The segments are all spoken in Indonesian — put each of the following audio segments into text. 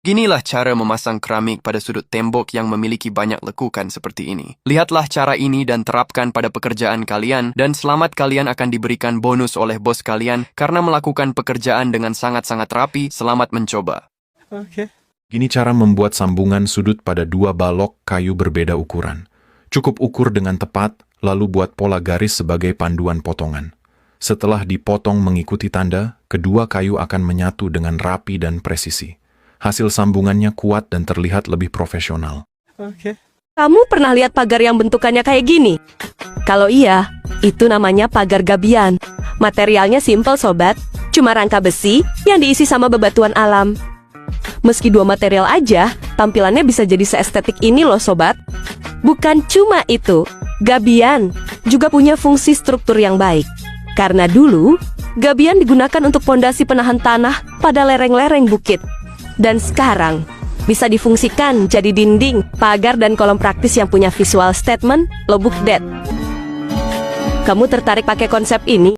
Ginilah cara memasang keramik pada sudut tembok yang memiliki banyak lekukan seperti ini. Lihatlah cara ini dan terapkan pada pekerjaan kalian, dan selamat, kalian akan diberikan bonus oleh bos kalian karena melakukan pekerjaan dengan sangat-sangat rapi. Selamat mencoba. Gini cara membuat sambungan sudut pada dua balok kayu berbeda ukuran. Cukup ukur dengan tepat, lalu buat pola garis sebagai panduan potongan. Setelah dipotong mengikuti tanda, kedua kayu akan menyatu dengan rapi dan presisi. Hasil sambungannya kuat dan terlihat lebih profesional. Kamu pernah lihat pagar yang bentukannya kayak gini? Kalau iya, itu namanya pagar gabian. Materialnya simpel sobat, cuma rangka besi yang diisi sama bebatuan alam. Meski dua material aja, tampilannya bisa jadi seestetik ini loh sobat. Bukan cuma itu, gabian juga punya fungsi struktur yang baik. Karena dulu, gabian digunakan untuk pondasi penahan tanah pada lereng-lereng bukit. Dan sekarang, bisa difungsikan jadi dinding, pagar, dan kolom praktis yang punya visual statement, low book that. Kamu tertarik pakai konsep ini?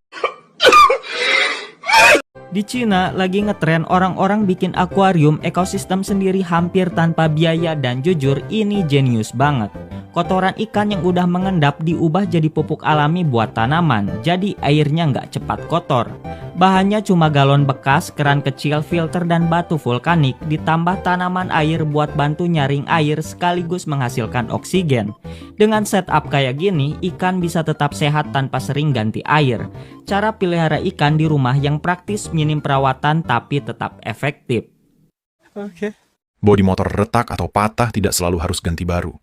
Di Cina lagi ngetren orang-orang bikin akuarium ekosistem sendiri hampir tanpa biaya, dan jujur ini jenius banget. Kotoran ikan yang udah mengendap diubah jadi pupuk alami buat tanaman, jadi airnya nggak cepat kotor. Bahannya cuma galon bekas, keran kecil, filter, dan batu vulkanik, ditambah tanaman air buat bantu nyaring air sekaligus menghasilkan oksigen. Dengan setup kayak gini, ikan bisa tetap sehat tanpa sering ganti air. Cara pelihara ikan di rumah yang praktis, minim perawatan, tapi tetap efektif. Bodi motor retak atau patah tidak selalu harus ganti baru.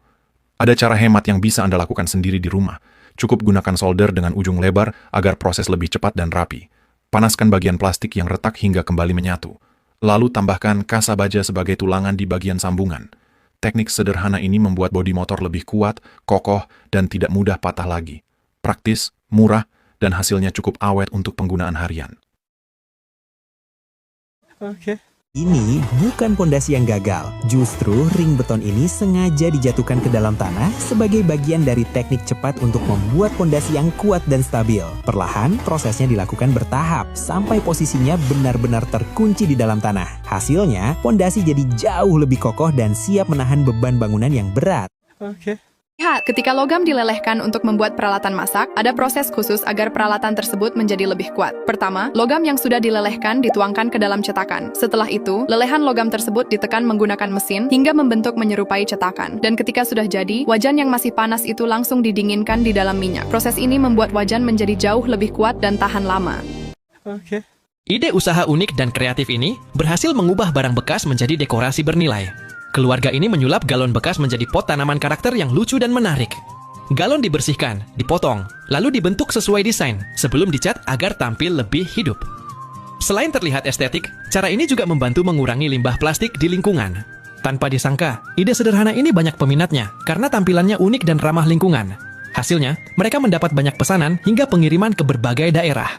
Ada cara hemat yang bisa Anda lakukan sendiri di rumah. Cukup gunakan solder dengan ujung lebar agar proses lebih cepat dan rapi. Panaskan bagian plastik yang retak hingga kembali menyatu. Lalu tambahkan kasa baja sebagai tulangan di bagian sambungan. Teknik sederhana ini membuat bodi motor lebih kuat, kokoh, dan tidak mudah patah lagi. Praktis, murah, dan hasilnya cukup awet untuk penggunaan harian. Ini bukan pondasi yang gagal. Justru ring beton ini sengaja dijatuhkan ke dalam tanah sebagai bagian dari teknik cepat untuk membuat pondasi yang kuat dan stabil. Perlahan, prosesnya dilakukan bertahap sampai posisinya benar-benar terkunci di dalam tanah. Hasilnya, pondasi jadi jauh lebih kokoh dan siap menahan beban bangunan yang berat. Lihat, ketika logam dilelehkan untuk membuat peralatan masak, ada proses khusus agar peralatan tersebut menjadi lebih kuat. Pertama, logam yang sudah dilelehkan dituangkan ke dalam cetakan. Setelah itu, lelehan logam tersebut ditekan menggunakan mesin hingga membentuk menyerupai cetakan. Dan ketika sudah jadi, wajan yang masih panas itu langsung didinginkan di dalam minyak. Proses ini membuat wajan menjadi jauh lebih kuat dan tahan lama. Ide usaha unik dan kreatif ini berhasil mengubah barang bekas menjadi dekorasi bernilai. Keluarga ini menyulap galon bekas menjadi pot tanaman karakter yang lucu dan menarik. Galon dibersihkan, dipotong, lalu dibentuk sesuai desain sebelum dicat agar tampil lebih hidup. Selain terlihat estetik, cara ini juga membantu mengurangi limbah plastik di lingkungan. Tanpa disangka, ide sederhana ini banyak peminatnya karena tampilannya unik dan ramah lingkungan. Hasilnya, mereka mendapat banyak pesanan hingga pengiriman ke berbagai daerah.